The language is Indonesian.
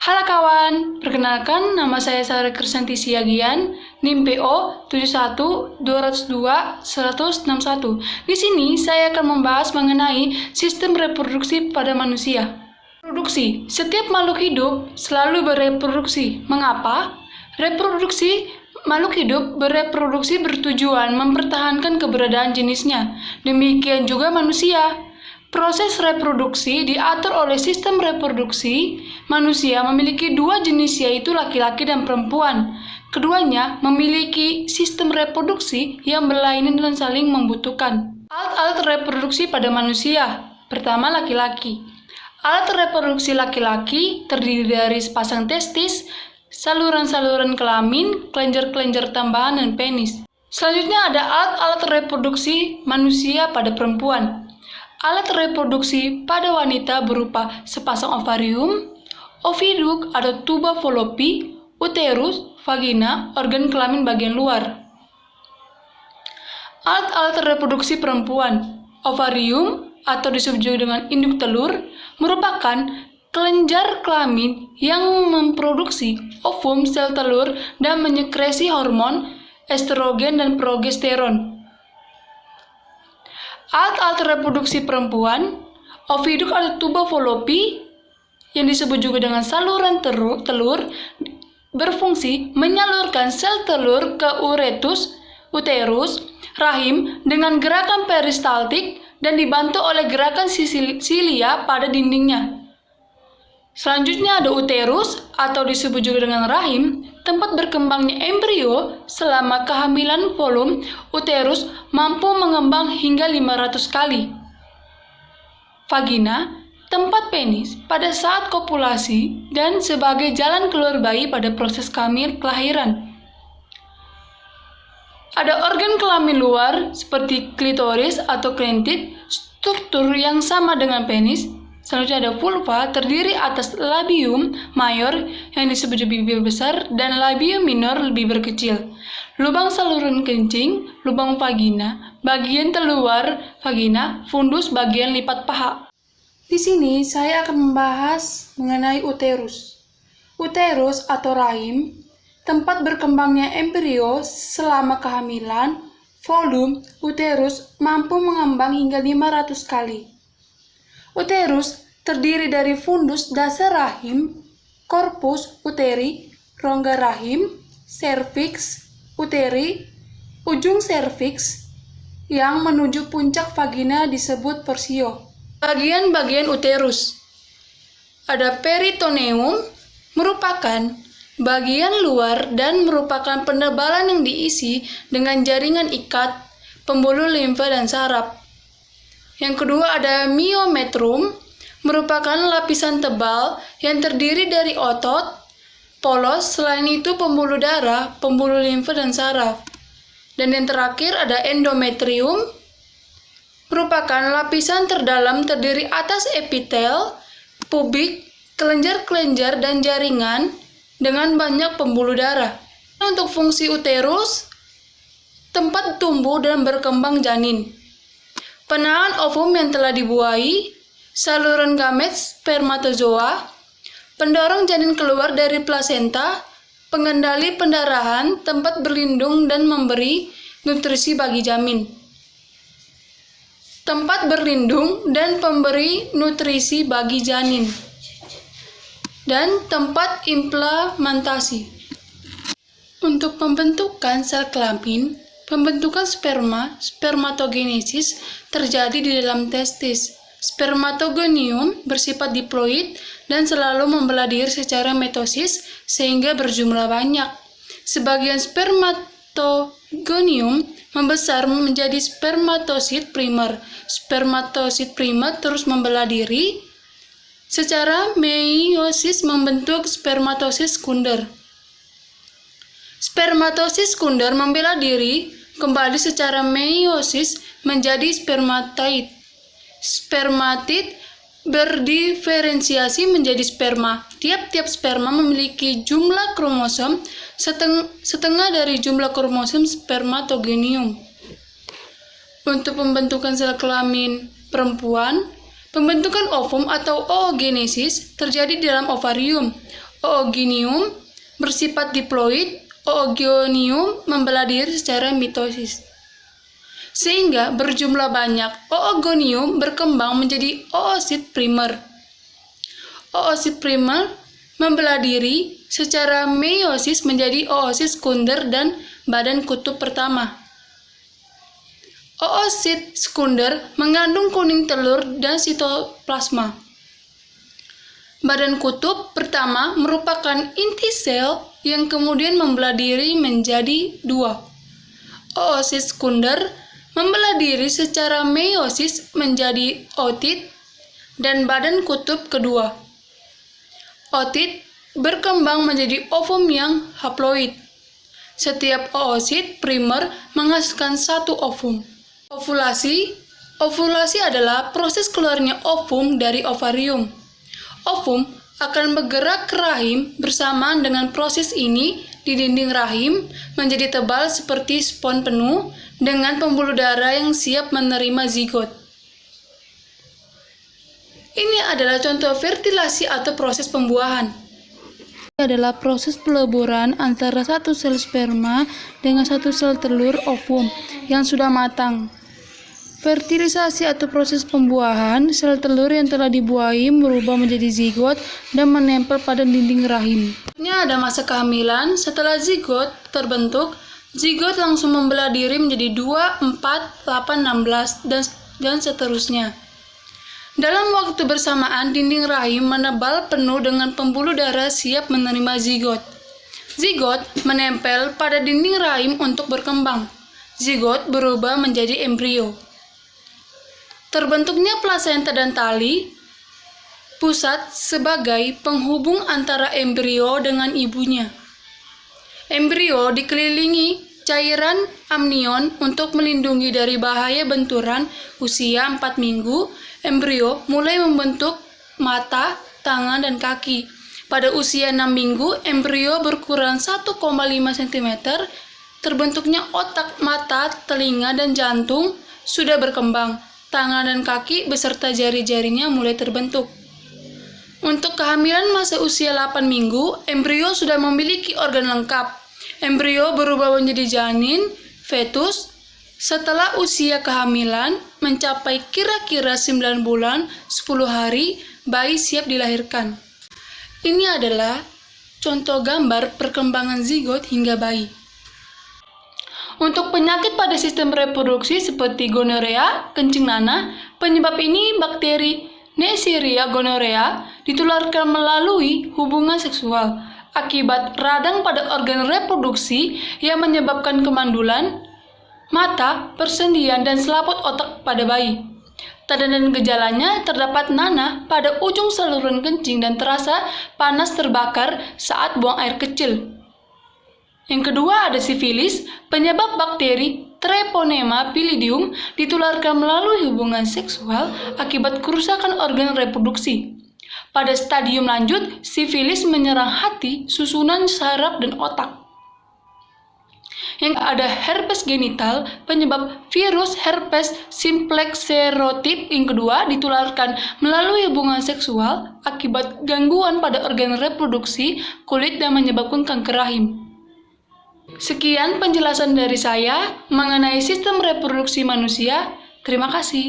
Halo kawan, perkenalkan nama saya Sarah Krisnanti Siagian, NIM PO 71202161. Di sini saya akan membahas mengenai sistem reproduksi pada manusia. Reproduksi. Setiap makhluk hidup selalu bereproduksi. Mengapa? Reproduksi makhluk hidup bereproduksi bertujuan mempertahankan keberadaan jenisnya. Demikian juga manusia. Proses reproduksi diatur oleh sistem reproduksi. Manusia memiliki dua jenis, yaitu laki-laki dan perempuan. Keduanya memiliki sistem reproduksi yang berlainan dan saling membutuhkan. Alat-alat reproduksi pada manusia. Pertama, laki-laki. Alat reproduksi laki-laki terdiri dari sepasang testis, saluran-saluran kelamin, kelenjar-kelenjar tambahan, dan penis. Selanjutnya ada alat-alat reproduksi manusia pada perempuan. Alat reproduksi pada wanita berupa sepasang ovarium, oviduk atau tuba fallopi, uterus, vagina, organ kelamin bagian luar. Alat-alat reproduksi perempuan. Ovarium atau disebut juga dengan induk telur merupakan kelenjar kelamin yang memproduksi ovum sel telur dan menyekresi hormon estrogen dan progesteron. Alat-alat reproduksi perempuan, oviduk atau tuba fallopi yang disebut juga dengan saluran telur berfungsi menyalurkan sel telur ke uterus, rahim dengan gerakan peristaltik dan dibantu oleh gerakan silia pada dindingnya. Selanjutnya ada uterus atau disebut juga dengan rahim, tempat berkembangnya embrio. Selama kehamilan volume uterus mampu mengembang hingga 500 kali. Vagina, tempat penis pada saat kopulasi dan sebagai jalan keluar bayi pada proses kelahiran. Ada organ kelamin luar seperti klitoris atau klentit, struktur yang sama dengan penis. Selanjutnya ada vulva, terdiri atas labium mayor yang disebut bibir besar dan labium minor lebih berkecil. Lubang saluran kencing, lubang vagina, bagian terluar vagina, fundus bagian lipat paha. Di sini saya akan membahas mengenai uterus. Uterus atau rahim, tempat berkembangnya embrio selama kehamilan. Volume uterus mampu mengembang hingga 500 kali. Uterus terdiri dari fundus dasar rahim, korpus uteri, rongga rahim, serviks uteri, ujung serviks yang menuju puncak vagina disebut persio. Bagian-bagian uterus. Ada peritoneum, merupakan bagian luar dan merupakan penebalan yang diisi dengan jaringan ikat, pembuluh limfa dan saraf. Yang kedua ada myometrium, merupakan lapisan tebal yang terdiri dari otot, polos, selain itu pembuluh darah, pembuluh limfa dan saraf. Dan yang terakhir ada endometrium, merupakan lapisan terdalam terdiri atas epitel, pubik, kelenjar-kelenjar dan jaringan dengan banyak pembuluh darah. Untuk fungsi uterus, tempat tumbuh dan berkembang janin. Penahan ovum yang telah dibuahi, saluran gamet spermatozoa, pendorong janin keluar dari plasenta, pengendali pendarahan, tempat berlindung dan memberi nutrisi bagi janin. Tempat berlindung dan pemberi nutrisi bagi janin. Dan tempat implementasi. Untuk pembentukan sel kelamin, pembentukan sperma, spermatogenesis, terjadi di dalam testis. Spermatogonium bersifat diploid dan selalu membelah diri secara mitosis sehingga berjumlah banyak. Sebagian spermatogonium membesar menjadi spermatosit primer. Spermatosit primer terus membelah diri secara meiosis membentuk spermatosit sekunder. Spermatosit sekunder membela diri kembali secara meiosis menjadi spermatid. Spermatid berdiferensiasi menjadi sperma. Tiap-tiap sperma memiliki jumlah kromosom setengah dari jumlah kromosom spermatogonium. Untuk pembentukan sel kelamin perempuan, pembentukan ovum atau oogenesis terjadi di dalam ovarium. Oogonium bersifat diploid, oogonium membelah diri secara mitosis. Sehingga berjumlah banyak oogonium berkembang menjadi oosit primer. Oosit primer membelah diri secara meiosis menjadi oosit sekunder dan badan kutub pertama. Oosit sekunder mengandung kuning telur dan sitoplasma. Badan kutub pertama merupakan inti sel yang kemudian membelah diri menjadi dua. Oosit sekunder membelah diri secara meiosis menjadi ootit dan badan kutub kedua. Ootit berkembang menjadi ovum yang haploid. Setiap oosit primer menghasilkan satu ovum. Ovulasi adalah proses keluarnya ovum dari ovarium. Ovum akan bergerak ke rahim. Bersamaan dengan proses ini, di dinding rahim menjadi tebal seperti spons penuh dengan pembuluh darah yang siap menerima zigot. Ini adalah contoh fertilasi atau proses pembuahan. Ini adalah proses peleburan antara satu sel sperma dengan satu sel telur ovum yang sudah matang. Fertilisasi atau proses pembuahan, sel telur yang telah dibuahi berubah menjadi zigot dan menempel pada dinding rahim. Ini ada masa kehamilan. Setelah zigot terbentuk, zigot langsung membelah diri menjadi 2, 4, 8, 16, dan seterusnya. Dalam waktu bersamaan, dinding rahim menebal penuh dengan pembuluh darah siap menerima zigot. Zigot menempel pada dinding rahim untuk berkembang. Zigot berubah menjadi embrio. Terbentuknya plasenta dan tali pusat sebagai penghubung antara embrio dengan ibunya. Embrio dikelilingi cairan amnion untuk melindungi dari bahaya benturan. Usia 4 minggu, embrio mulai membentuk mata, tangan, dan kaki. Pada usia 6 minggu, embrio berkurang 1,5 cm. Terbentuknya otak, mata, telinga, dan jantung sudah berkembang. Tangan dan kaki beserta jari-jarinya mulai terbentuk. Untuk kehamilan masa usia 8 minggu, embrio sudah memiliki organ lengkap. Embrio berubah menjadi janin, fetus. Setelah usia kehamilan mencapai kira-kira 9 bulan, 10 hari, bayi siap dilahirkan. Ini adalah contoh gambar perkembangan zigot hingga bayi. Untuk penyakit pada sistem reproduksi seperti gonorea, kencing nanah, penyebab ini bakteri Neisseria gonorrhea ditularkan melalui hubungan seksual akibat radang pada organ reproduksi yang menyebabkan kemandulan, mata, persendian, dan selaput otak pada bayi. Tanda dan gejalanya terdapat nanah pada ujung saluran kencing dan terasa panas terbakar saat buang air kecil. Yang kedua ada sifilis, penyebab bakteri Treponema pallidum ditularkan melalui hubungan seksual akibat kerusakan organ reproduksi. Pada stadium lanjut, sifilis menyerang hati, susunan saraf, dan otak. Yang ada herpes genital, penyebab virus herpes simplex serotip. Yang kedua ditularkan melalui hubungan seksual akibat gangguan pada organ reproduksi kulit dan menyebabkan kanker rahim. Sekian penjelasan dari saya mengenai sistem reproduksi manusia. Terima kasih.